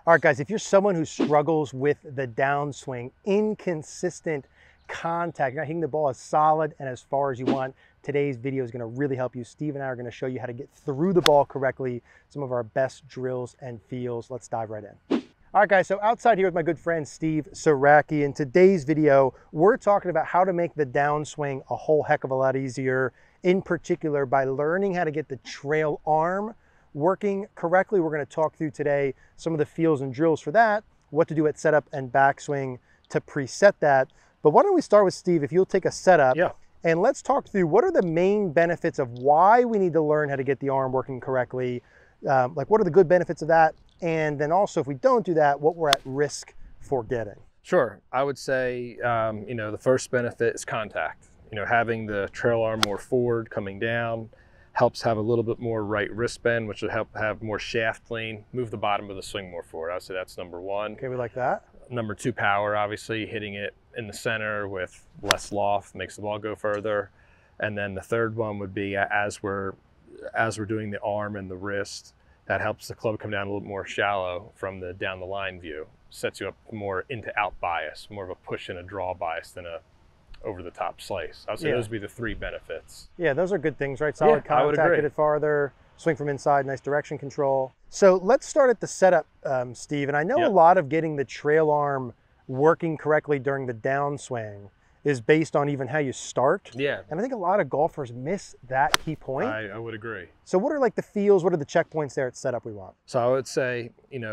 All right, guys, if you're someone who struggles with the downswing, inconsistent contact, you're not hitting the ball as solid and as far as you want, today's video is going to really help you. Steve and I are going to show you how to get through the ball correctly, some of our best drills and feels. Let's dive right in. All right, guys, so outside here with my good friend Steve Saracki. In today's video, we're talking about how to make the downswing a whole heck of a lot easier, in particular by learning how to get the trail arm working correctly. We're going to talk through today some of the feels and drills for that, what to do at setup and backswing to preset that. But why don't we start with Steve, if you'll take a setup, and let's talk through what are the main benefits of why we need to learn how to get the arm working correctly. Like what are the good benefits of that? And then also if we don't do that, what we're at risk for getting. Sure, I would say, the first benefit is contact. Having the trail arm more forward, coming down, helps have a little bit more right wrist bend, which will help have more shaft lean, move the bottom of the swing more forward. I'd say that's number one. Okay, we like that. Number two, power, obviously hitting it in the center with less loft makes the ball go further. And then the third one would be as we're doing the arm and the wrist, that helps the club come down a little more shallow from the down the line view. Sets you up more into out bias, more of a push and a draw bias than a over the top slice. I would say those would be the three benefits. Yeah, those are good things, right? Solid contact, hit it farther, swing from inside, nice direction control. So let's start at the setup, Steve. And I know a lot of getting the trail arm working correctly during the downswing is based on even how you start. Yeah. And I think a lot of golfers miss that key point. I would agree. So what are like the feels, what are the checkpoints there at setup we want? So I would say,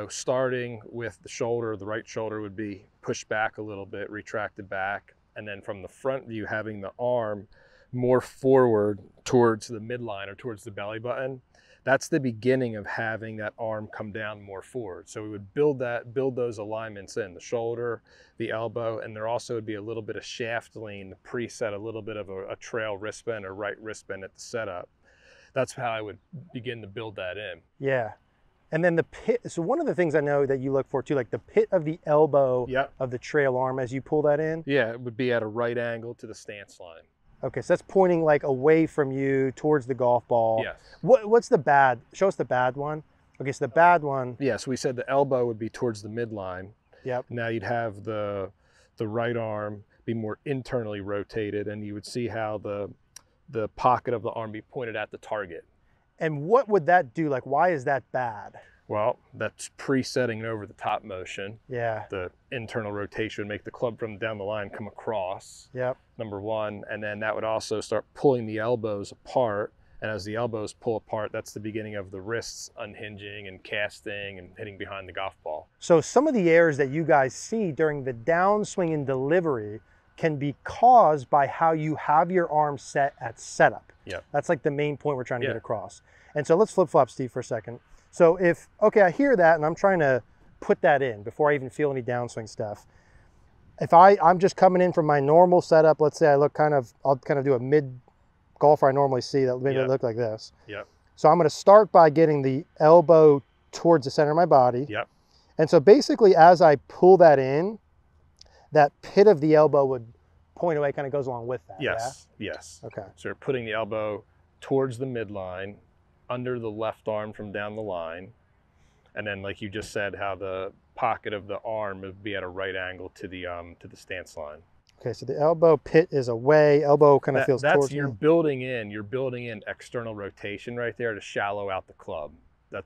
starting with the shoulder, the right shoulder would be pushed back a little bit, retracted back. And then from the front view, having the arm more forward towards the midline or towards the belly button. That's the beginning of having that arm come down more forward. So we would build those alignments in, the shoulder, the elbow, and there also would be a little bit of shaft lean to preset a little bit of a trail wrist bend or right wrist bend at the setup. That's how I would begin to build that in. Yeah. And then the pit, so one of the things I know that you look for too, like the pit of the elbow of the trail arm as you pull that in? Yeah, it would be at a right angle to the stance line. Okay, so that's pointing like away from you towards the golf ball. Yes. What's the bad? Show us the bad one. Okay, so the bad one. Yeah, so we said the elbow would be towards the midline. Yep. Now you'd have the right arm be more internally rotated, and you would see how the pocket of the arm be pointed at the target. And what would that do? Like, why is that bad? Well, that's presetting an over the top motion. Yeah. The internal rotation would make the club from down the line come across. Yep. Number one. And then that would also start pulling the elbows apart. And as the elbows pull apart, that's the beginning of the wrists unhinging and casting and hitting behind the golf ball. So some of the errors that you guys see during the downswing and delivery can be caused by how you have your arm set at setup. Yeah. That's like the main point we're trying to get across. And so let's flip-flop, Steve, for a second. So if, okay, I hear that and I'm trying to put that in before I even feel any downswing stuff. If I'm just coming in from my normal setup, let's say I'll kind of do a mid golfer I normally see that maybe look like this. Yep. So I'm going to start by getting the elbow towards the center of my body. Yep. And so basically as I pull that in, that pit of the elbow would point away, kind of goes along with that. Yes, yes. Okay. So you're putting the elbow towards the midline, under the left arm from down the line. And then like you just said, how the pocket of the arm would be at a right angle to the stance line. Okay, so the elbow pit is away, elbow kind of feels towards you're building in external rotation right there to shallow out the club.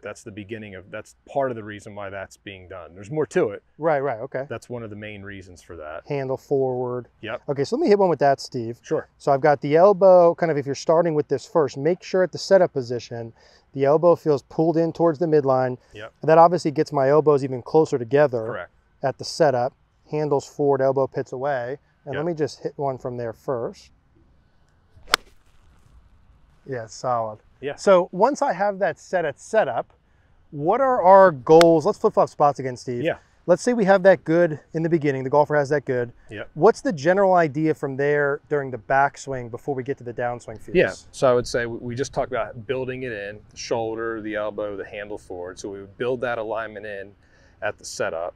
That's the beginning of, that's part of the reason why that's being done. There's more to it. Right, okay. That's one of the main reasons for that. Handle forward. Yep. Okay, so let me hit one with that, Steve. Sure. So I've got the elbow, kind of if you're starting with this first, make sure at the setup position, the elbow feels pulled in towards the midline. Yep. That obviously gets my elbows even closer together. Correct. At the setup. Handles forward, elbow pits away. And let me just hit one from there first. Yeah, solid. Yeah. So once I have that set at setup, what are our goals? Let's flip-flop spots again, Steve. Yeah. Let's say we have that good in the beginning. The golfer has that good. Yeah. What's the general idea from there during the backswing before we get to the downswing feels? Yeah. So I would say we just talked about building it in, the shoulder, the elbow, the handle forward. So we would build that alignment in at the setup.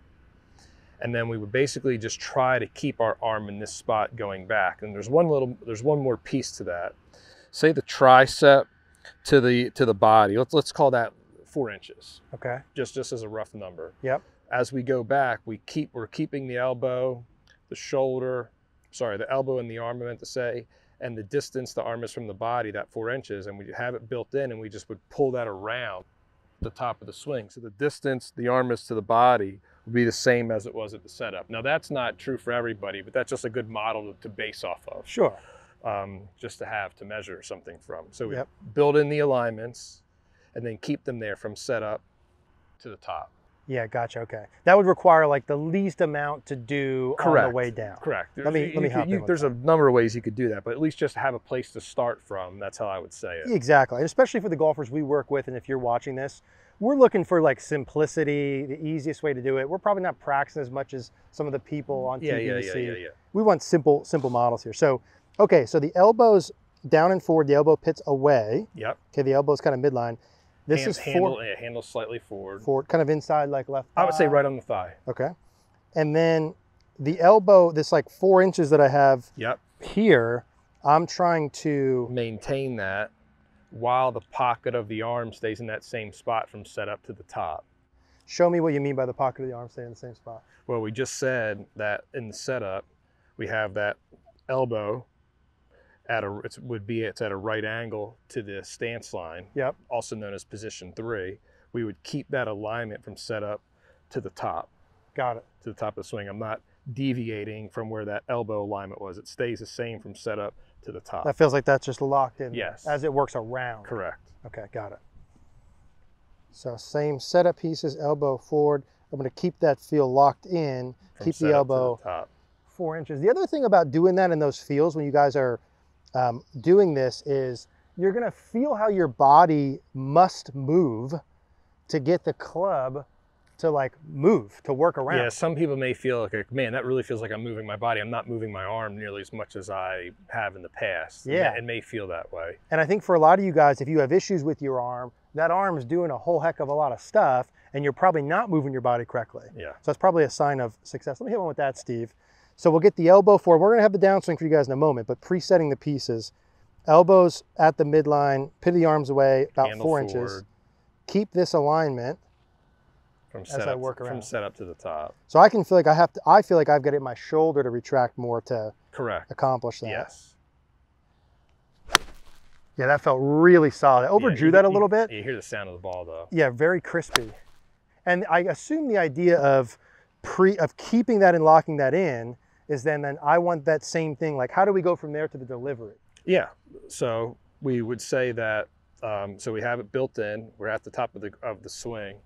And then we would basically just try to keep our arm in this spot going back. And there's one more piece to that. Say the tricep to the body. Let's call that 4 inches. Okay. Just as a rough number. Yep. As we go back, we're keeping the elbow, the shoulder, the elbow and the arm, I meant to say, and the distance the arm is from the body, that 4 inches, and we have it built in, and we just would pull that around the top of the swing. So the distance the arm is to the body would be the same as it was at the setup. Now that's not true for everybody, but that's just a good model to base off of. Sure. Just to have to measure something from. So we Yep. build in the alignments and then keep them there from setup to the top. Yeah, gotcha. Okay, that would require like the least amount to do on the way down. Correct. Let me hop in with There's that. a number of ways you could do that, but at least just have a place to start from. That's how I would say it. Exactly, and especially for the golfers we work with, and if you're watching this, we're looking for like simplicity, the easiest way to do it. We're probably not practicing as much as some of the people on TV. Yeah. We want simple models here. So, okay, so the elbow's down and forward, the elbow pits away. Yep. Okay, the elbow's kind of midline. This is handle slightly forward. Forward, kind of inside like left thigh. I would say right on the thigh. Okay. And then the elbow, this like 4 inches that I have here, I'm trying to maintain that while the pocket of the arm stays in that same spot from setup to the top. Show me what you mean by the pocket of the arm staying in the same spot. Well, we just said that in the setup, we have that elbow it's at a right angle to the stance line. Yep. Also known as position 3. We would keep that alignment from setup to the top. Got it. To the top of the swing. I'm not deviating from where that elbow alignment was. It stays the same from setup to the top. That feels like that's just locked in. Yes. As it works around. Correct. Okay, got it. So same setup pieces, elbow forward. I'm going to keep that feel locked in. From keep the elbow to the top. 4 inches. The other thing about doing that in those feels when you guys are doing this is you're going to feel how your body must move to get the club to like move, to work around. Yeah, some people may feel like, man, that really feels like I'm moving my body. I'm not moving my arm nearly as much as I have in the past. Yeah. It may feel that way. And I think for a lot of you guys, if you have issues with your arm, that arm is doing a whole heck of a lot of stuff and you're probably not moving your body correctly. Yeah. So that's probably a sign of success. Let me hit one with that, Steve. So we'll get the elbow forward. We're going to have the downswing for you guys in a moment, but presetting the pieces. Elbows at the midline, pit of the arms away, about Handle 4 inches. forward. Keep this alignment From as I work around. From setup to the top. So I can feel like I feel like I've got it in my shoulder to retract more to Correct. accomplish that. Yes. Yeah, that felt really solid. I overdrew that a little bit. You hear the sound of the ball though. Yeah, very crispy. And I assume the idea of keeping that and locking that in is then I want that same thing. Like, how do we go from there to the delivery? Yeah. So we would say that. So we have it built in. We're at the top of the swing.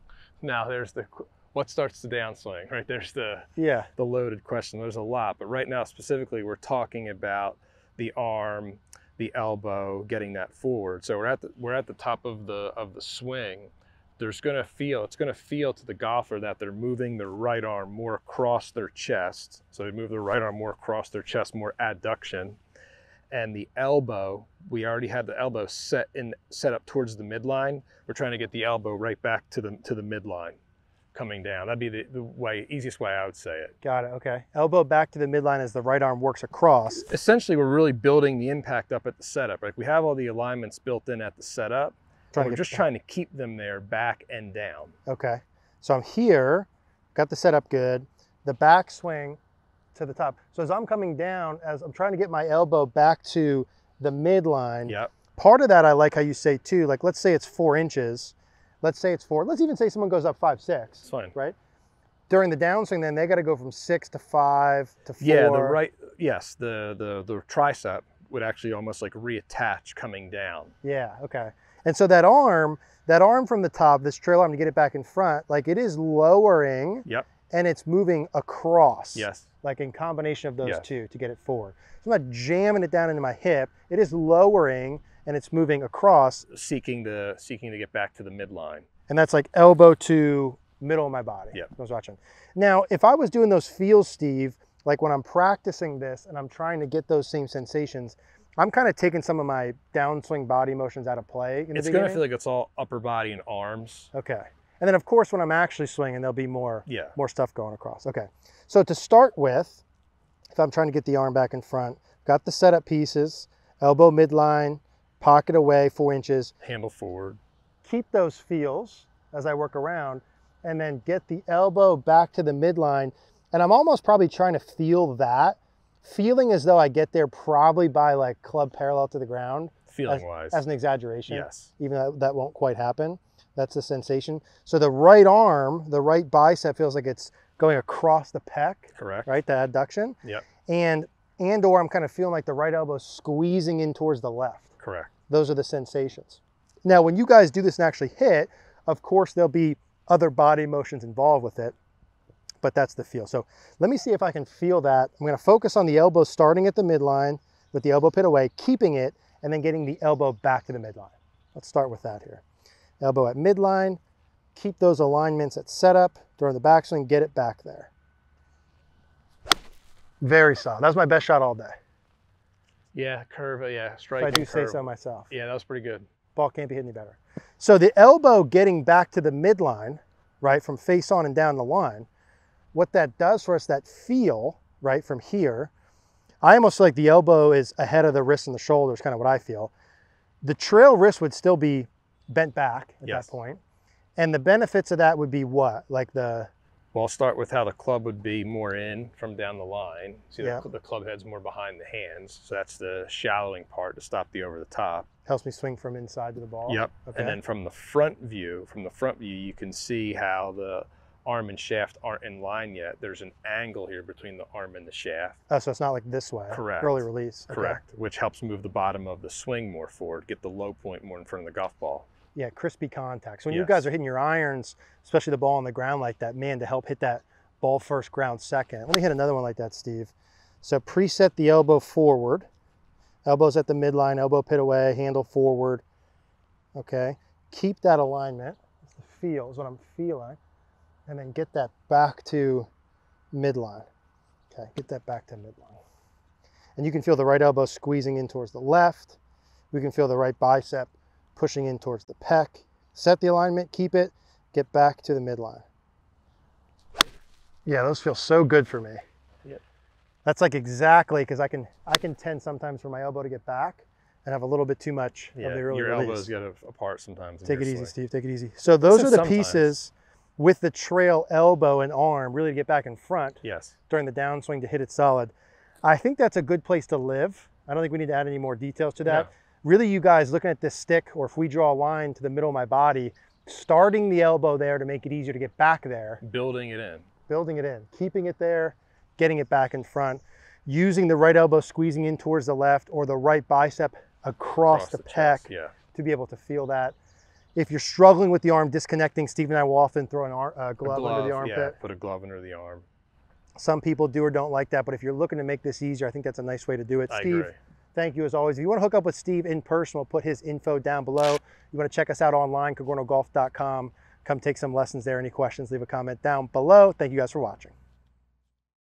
Now there's what starts the downswing, right? There's the loaded question. There's a lot, but right now specifically we're talking about the arm, the elbow, getting that forward. So we're at the top of the swing. It's going to feel to the golfer that they're moving their right arm more across their chest. So they move their right arm more across their chest, more adduction. And the elbow, we already had the elbow set up towards the midline. We're trying to get the elbow right back to the midline, coming down. That'd be the easiest way I would say it. Got it. Okay. Elbow back to the midline as the right arm works across. Essentially, we're really building the impact up at the setup. Like we have all the alignments built in at the setup. We're just trying to keep them there, back and down. Okay. So I'm here, got the setup good, the back swing to the top. So as I'm coming down, as I'm trying to get my elbow back to the midline, yep. Part of that I like how you say too, like let's say it's 4 inches, let's even say someone goes up 5'6". It's fine. Right? During the downswing then they got to go from 6 to 5 to 4. Yeah, the tricep would actually almost like reattach coming down. Yeah, okay. And so that arm from the top, this trail arm to get it back in front, like it is lowering. Yep. And it's moving across. Yes. Like in combination of those two to get it forward. So I'm not jamming it down into my hip. It is lowering and it's moving across. Seeking to get back to the midline. And that's like elbow to middle of my body. Yeah. I was watching. Now, if I was doing those feels, Steve, like when I'm practicing this and I'm trying to get those same sensations, I'm kind of taking some of my downswing body motions out of play. It's going to feel like it's all upper body and arms. Okay. And then of course, when I'm actually swinging, there'll be more stuff going across. Okay. So to start with, if I'm trying to get the arm back in front, got the setup pieces, elbow midline, pocket away 4 inches. Handle forward. Keep those feels. as I work around, and then get the elbow back to the midline. And I'm almost probably trying to feel that, feeling as though I get there probably by like club parallel to the ground. Feeling wise. As an exaggeration. Yes. Even though that won't quite happen. That's the sensation. So the right arm, the right bicep feels like it's going across the pec. Correct. Right, the adduction. Yep. And/or I'm kind of feeling like the right elbow squeezing in towards the left. Correct. Those are the sensations. Now, when you guys do this and actually hit, of course, there'll be other body motions involved with it, but that's the feel. So let me see if I can feel that. I'm going to focus on the elbow starting at the midline with the elbow pit away, keeping it, and then getting the elbow back to the midline. Let's start with that here. Elbow at midline, keep those alignments at setup, during the backswing, get it back there. Very solid. That was my best shot all day. Yeah, curve, yeah, strike. If I do say so myself. Yeah, that was pretty good. Ball can't be hit any better. So the elbow getting back to the midline, right, from face on and down the line, what that does for us, that feel, right, from here, I almost feel like the elbow is ahead of the wrist and the shoulder is kind of what I feel. The trail wrist would still be bent back at that point. And the benefits of that would be what? Like the... Well, I'll start with how the club would be more in from down the line. See, the club head's more behind the hands. So that's the shallowing part to stop the over the top. Helps me swing from inside to the ball. Yep. Okay. And then from the front view, you can see how the arm and shaft aren't in line yet. There's an angle here between the arm and the shaft. Oh, so it's not like this way. Correct. Early release. Okay. Correct. Which helps move the bottom of the swing more forward, get the low point more in front of the golf ball. Yeah, crispy contact. So when you guys are hitting your irons, especially the ball on the ground like that, man, to help hit that ball first, ground second. Let me hit another one like that, Steve. So preset the elbow forward. Elbows at the midline, elbow pit away, handle forward. Okay. Keep that alignment. That's the feel, is what I'm feeling. And then get that back to midline. Okay, get that back to midline. And you can feel the right elbow squeezing in towards the left. We can feel the right bicep pushing in towards the pec. Set the alignment, keep it, get back to the midline. Yeah, those feel so good for me. Yep. That's like exactly, because I can tend sometimes for my elbow to get back and have a little bit too much of the early your release. elbows get apart sometimes. Take it easy, Steve, take it easy. So those are the pieces with the trail elbow and arm, really to get back in front during the downswing to hit it solid. I think that's a good place to live. I don't think we need to add any more details to that. No. Really, you guys looking at this stick, or if we draw a line to the middle of my body, starting the elbow there to make it easier to get back there. Building it in. Building it in, keeping it there, getting it back in front, using the right elbow squeezing in towards the left or the right bicep across the pec to be able to feel that. If you're struggling with the arm disconnecting, Steve and I will often throw a glove under the armpit. Yeah, put a glove under the arm. Some people do or don't like that, but if you're looking to make this easier, I think that's a nice way to do it. Steve, thank you as always. If you want to hook up with Steve in person, we'll put his info down below. You want to check us out online, cogornogolf.com. Come take some lessons there. Any questions, leave a comment down below. Thank you guys for watching.